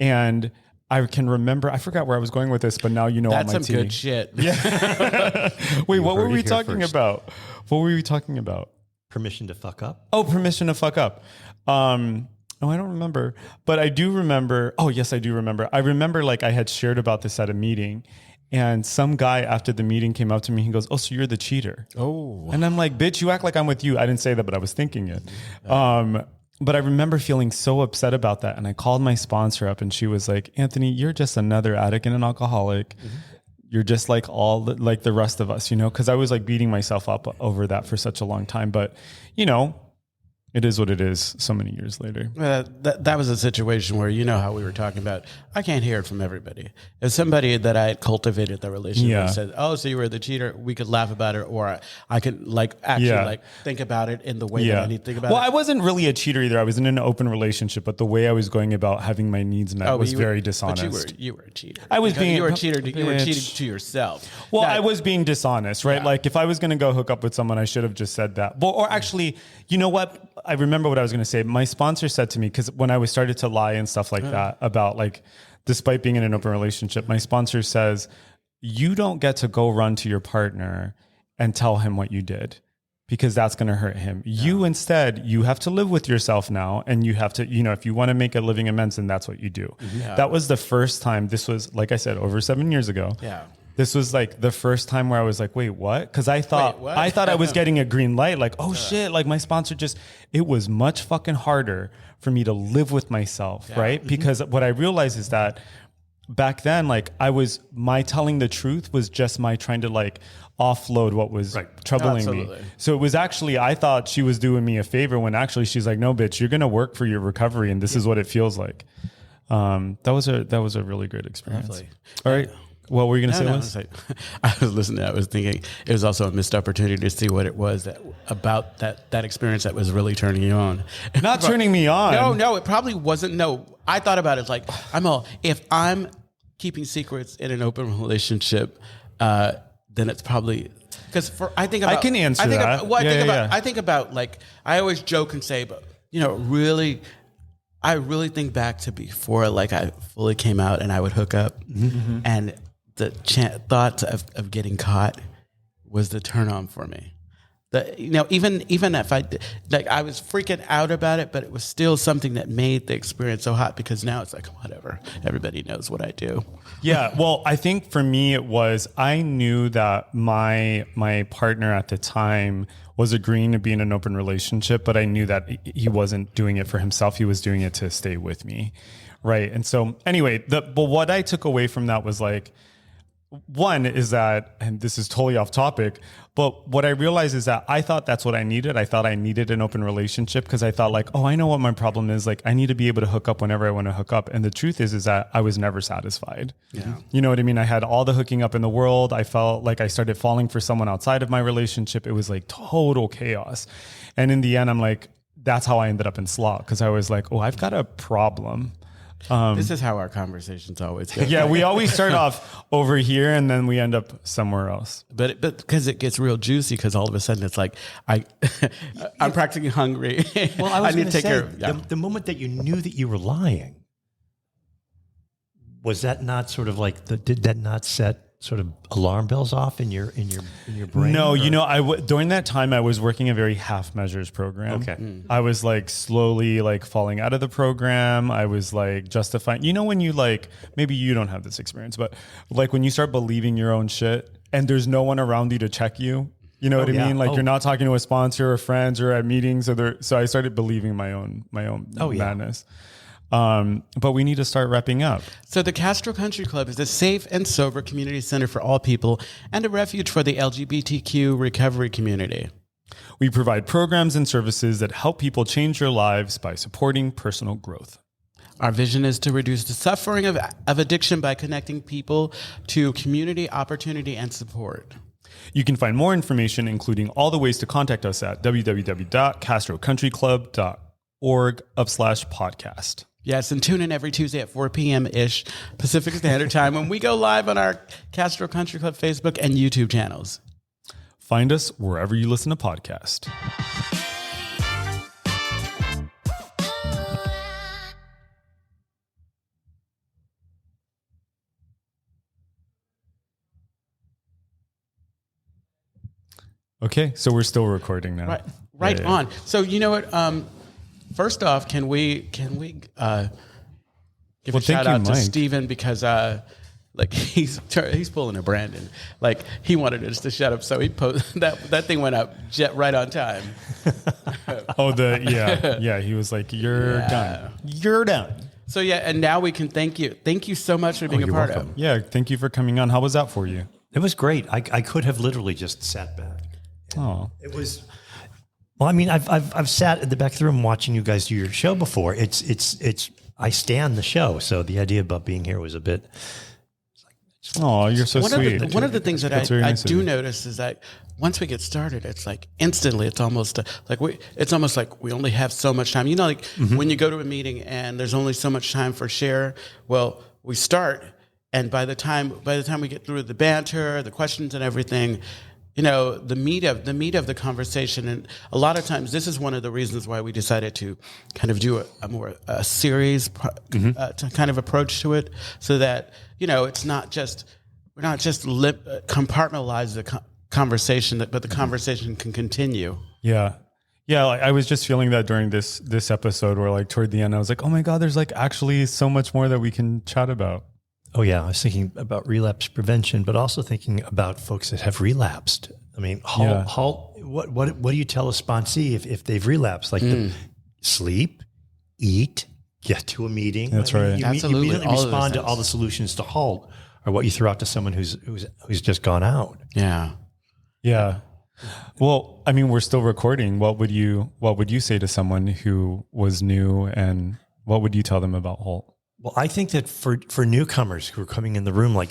And I can remember, I forgot where I was going with this, but now you know that's all my some good shit. Yeah. Wait, what were we talking about? What were we talking about? Permission to fuck up. Oh, permission to fuck up. Oh, I don't remember, but I do remember. Oh, yes, I do remember. I remember like I had shared about this at a meeting, and some guy after the meeting came up to me. He goes, "Oh, so you're the cheater?" Oh, and I'm like, "Bitch, you act like I'm with you." I didn't say that, but I was thinking it. But I remember feeling so upset about that, and I called my sponsor up, and she was like, "Anthony, you're just another addict and an alcoholic. You're just like like the rest of us, Because I was like beating myself up over that for such a long time, but it is what it is so many years later. That was a situation where, how we were talking about, I can't hear it from everybody. If somebody that I had cultivated the relationship with said, "Oh, so you were the cheater," we could laugh about it, or I could actually think about it in the way that I need to think about it. Well, I wasn't really a cheater either. I was in an open relationship, but the way I was going about having my needs met was very dishonest. But you were a cheater. I was being you were a cheater. You were cheating to yourself. Well, I was being dishonest, right? Yeah. Like if I was going to go hook up with someone, I should have just said that. Or actually, you know what? I remember what I was going to say. My sponsor said to me, because when I was started to lie and stuff like that about like, despite being in an open relationship, my sponsor says, you don't get to go run to your partner and tell him what you did, because that's going to hurt him. Yeah. You instead, you have to live with yourself now. And you have to, if you want to make a living amends, then that's what you do. Yeah. That was the first time. This was, like I said, over 7 years ago. Yeah. This was like the first time where I was like, wait, what? Because I thought I was getting a green light. Like, oh shit, like my sponsor it was much fucking harder for me to live with myself, right? Mm-hmm. Because what I realized is that back then, like my telling the truth was just my trying to like offload what was troubling me. So it was actually, I thought she was doing me a favor when actually she's like, no, bitch, you're going to work for your recovery. And this is what it feels like. That was a really great experience. Definitely. All right. What were you going to say? I was listening. I was thinking it was also a missed opportunity to see what it was about that experience that was really turning you on. Not turning me on. No, it probably wasn't. No, I thought about it like if I'm keeping secrets in an open relationship, then it's probably because I think about. I can answer that. I think about like I always joke and say, but really. I really think back to before like I fully came out and I would hook up, and the thought of getting caught was the turn on for me. Even if I was freaking out about it, but it was still something that made the experience so hot, because now it's like, whatever, everybody knows what I do. Yeah. Well, I think for me, it was, I knew that my partner at the time was agreeing to be in an open relationship, but I knew that he wasn't doing it for himself. He was doing it to stay with me. Right. And so anyway, but what I took away from that was like, one is that, and this is totally off topic, but what I realized is that I thought that's what I needed. I thought I needed an open relationship because I thought like, oh, I know what my problem is. Like I need to be able to hook up whenever I want to hook up. And the truth is that I was never satisfied. Yeah. You know what I mean? I had all the hooking up in the world. I felt like I started falling for someone outside of my relationship. It was like total chaos. And in the end, I'm like, that's how I ended up in SLA, because I was like, oh, I've got a problem. This is how our conversations always go. Yeah, we always start off over here and then we end up somewhere else. But because it gets real juicy, because all of a sudden it's like I'm practically hungry. Well, I need to take care of the moment that you knew that you were lying. Was that not sort of like did that not set sort of alarm bells off in your brain? No, during that time I was working a very half measures program. Okay. I was like slowly like falling out of the program. I was like justifying, when you like, maybe you don't have this experience, but like when you start believing your own shit and there's no one around you to check you, you know what I mean? Like you're not talking to a sponsor or friends or at meetings. So I started believing my own madness. But we need to start wrapping up. So the Castro Country Club is a safe and sober community center for all people and a refuge for the LGBTQ recovery community. We provide programs and services that help people change their lives by supporting personal growth. Our vision is to reduce the suffering of addiction by connecting people to community, opportunity, and support. You can find more information, including all the ways to contact us at www.castrocountryclub.org/podcast. Yes, and tune in every Tuesday at 4 p.m.-ish Pacific Standard Time when we go live on our Castro Country Club Facebook and YouTube channels. Find us wherever you listen to podcasts. Okay, so we're still recording now. Right on. So you know what? First off, can we give a shout out to Steven because like he's pulling a Brandon. Like he wanted us to shut up, so he posted that thing went up right on time. He was like, "You're done. You're done." So and now we can thank you. Thank you so much for being a part of. Yeah, thank you for coming on. How was that for you? It was great. I could have literally just sat back. Oh, it was. Well, I mean, I've sat at the back of the room watching you guys do your show before. It's I stand the show, so the idea about being here was a bit. Oh, you're so sweet. One of the things that I do notice is that once we get started, it's like instantly. It's almost like we only have so much time. When you go to a meeting and there's only so much time for share. Well, we start, and by the time we get through the banter, the questions, and everything. The meat of the conversation, and a lot of times this is one of the reasons why we decided to kind of do a series kind of approach to it, so that it's not just we're not just compartmentalize the conversation, but the conversation can continue. Yeah. Like I was just feeling that during this episode, where like toward the end, I was like, oh my God, there's like actually so much more that we can chat about. Oh yeah, I was thinking about relapse prevention, but also thinking about folks that have relapsed. I mean, what do you tell a sponsee if they've relapsed? Like sleep, eat, get to a meeting. That's right. You immediately respond to all the solutions to HALT, or what you throw out to someone who's just gone out. Yeah. Well, I mean, we're still recording. What would you say to someone who was new, and what would you tell them about HALT? Well, I think that for newcomers who are coming in the room, like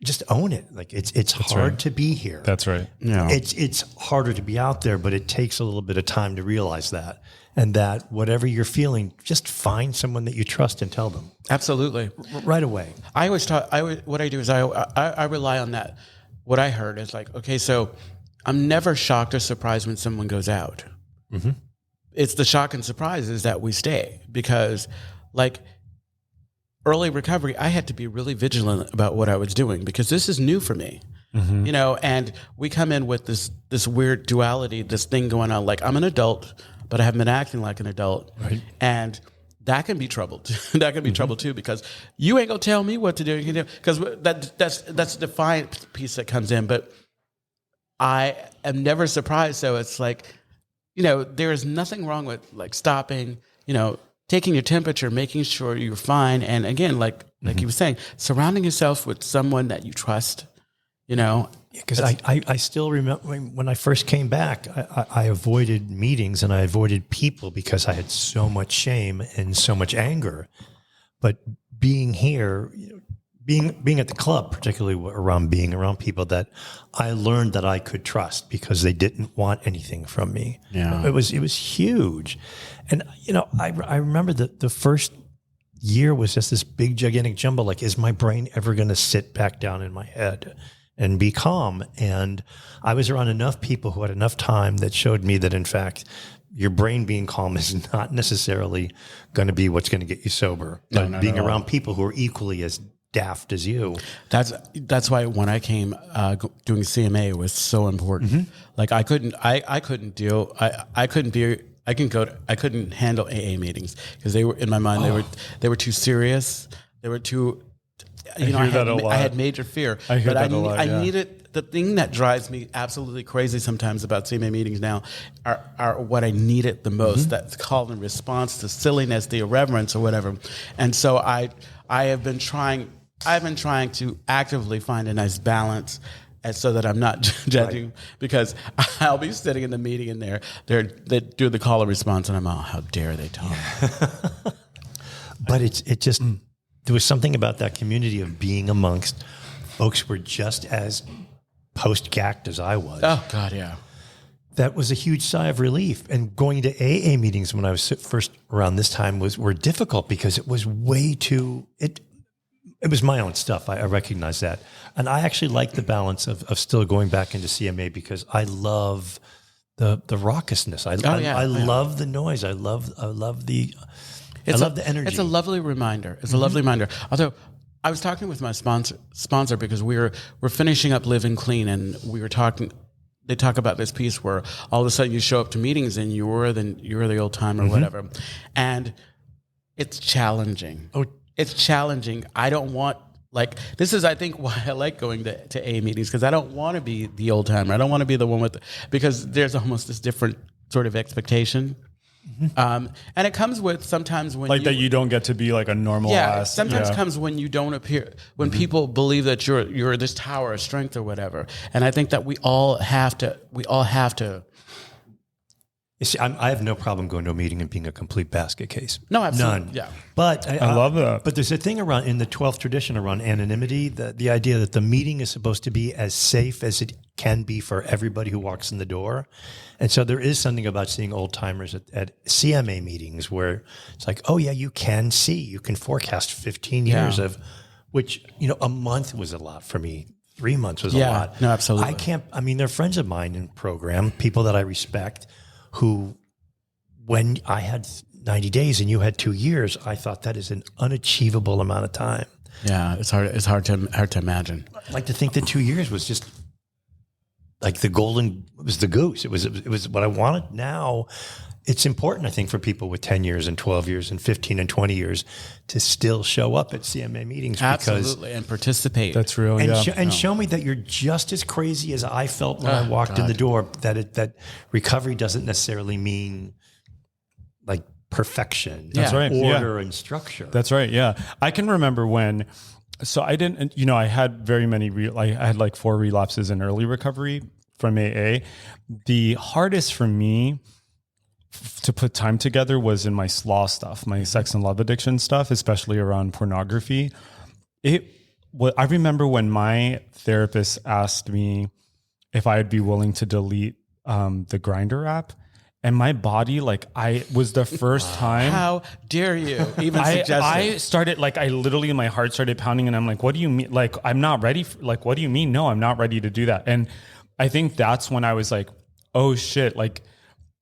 just own it. Like it's hard to be here. That's right. Yeah. It's harder to be out there, but it takes a little bit of time to realize that. And that whatever you're feeling, just find someone that you trust and tell them. Absolutely. Right away. I always what I do is I rely on that. What I heard is like, okay, so I'm never shocked or surprised when someone goes out. Mm-hmm. It's the shock and surprise is that we stay, because like early recovery, I had to be really vigilant about what I was doing, because this is new for me, and we come in with this weird duality, this thing going on. Like I'm an adult, but I haven't been acting like an adult. Right. And that can be trouble. That can be trouble too, because you ain't gonna tell me what to do. Because that's the defiant piece that comes in. But I am never surprised. So it's like, there is nothing wrong with like stopping, taking your temperature, making sure you're fine. And again, like you were saying, surrounding yourself with someone that you trust, Because I still remember when I first came back, I avoided meetings and I avoided people because I had so much shame and so much anger. But being here, being at the club, particularly being around people that I learned that I could trust because they didn't want anything from me. Yeah. It was huge. And, I remember the first year was just this big, gigantic jumble. Like, is my brain ever going to sit back down in my head and be calm? And I was around enough people who had enough time that showed me that, in fact, your brain being calm is not necessarily going to be what's going to get you sober. But being around people who are equally as daft as you. That's why when I came doing CMA, it was so important. Mm-hmm. Like I couldn't handle AA meetings because they were in my mind. They were too serious. They were too. I had major fear. I needed the thing that drives me absolutely crazy sometimes about CMA meetings now are what I needed the most. Mm-hmm. That's call and response to silliness, the irreverence, or whatever. And so I've been trying to actively find a nice balance. And so that I'm not judging, because I'll be sitting in the meeting and they do the call and response, and I'm how dare they talk? But it just there was something about that community of being amongst folks who were just as post-gacked as I was. Oh God, yeah. That was a huge sigh of relief. And going to AA meetings when I was first around this time were difficult because it was way too. It was my own stuff. I recognize that. And I actually like the balance of still going back into CMA because I love the raucousness. I love the noise. I love the energy. It's a lovely reminder. It's a lovely reminder. Although I was talking with my sponsor because we're finishing up Living Clean, and we were talking. They talk about this piece where all of a sudden you show up to meetings and you're the old timer or whatever, and it's challenging. Oh. It's challenging. I don't want, this is, I think, why I like going to A meetings, because I don't want to be the old timer. I don't want to be the one because there's almost this different sort of expectation. Mm-hmm. And it comes with sometimes when that you don't get to be like a normal ass. Sometimes comes when you don't appear, when people believe that you're this tower of strength or whatever. And I think that we all have to. You see, I have no problem going to a meeting and being a complete basket case. No, absolutely. None. Yeah. But I love that. But there's a thing in the 12th tradition around anonymity, the idea that the meeting is supposed to be as safe as it can be for everybody who walks in the door. And so there is something about seeing old timers at CMA meetings where it's like, oh yeah, you can forecast 15 years of, which, a month was a lot for me. 3 months was a lot. No, absolutely. They're friends of mine in program, people that I respect, who, when I had 90 days and you had 2 years, I thought that is an unachievable amount of time. Yeah, it's hard to imagine. I'd like to think that 2 years was just like it was the goose. It was what I wanted. Now it's important, I think, for people with 10 years and 12 years and 15 and 20 years to still show up at CMA meetings. Absolutely, and participate. That's real, and show me that you're just as crazy as I felt when I walked in the door, that recovery doesn't necessarily mean like perfection. That's right. Order and structure. That's right, yeah. I can remember when, so I didn't, I had very many, I had like 4 relapses in early recovery from AA. The hardest for me to put time together was in my slaw stuff, my sex and love addiction stuff, especially around pornography. I remember when my therapist asked me if I'd be willing to delete the Grindr app, and my body, I was the first time. How dare you even suggest it? I started, literally, my heart started pounding, and I'm like, what do you mean? I'm not ready. What do you mean? No, I'm not ready to do that. And I think that's when I was like, oh shit,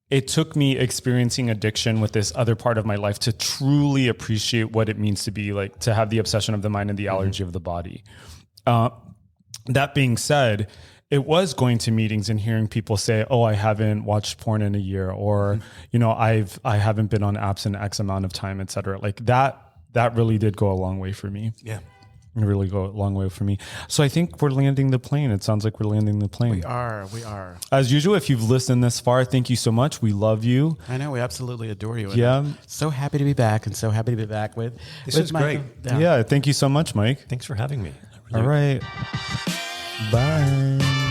it took me experiencing addiction with this other part of my life to truly appreciate what it means to be to have the obsession of the mind and the allergy of the body. That being said, it was going to meetings and hearing people say, oh, I haven't watched porn in a year, or, I haven't been on apps in X amount of time, et cetera. That really did go a long way for me. Yeah. Really go a long way for me. So I think we're landing the plane. It sounds like we're landing the plane. We are. As usual, if you've listened this far, thank you so much. We love you. I know. We absolutely adore you. Yeah. I'm so happy to be back, and so happy to be back with great. Yeah. Thank you so much, Mike. Thanks for having me. All right. Bye.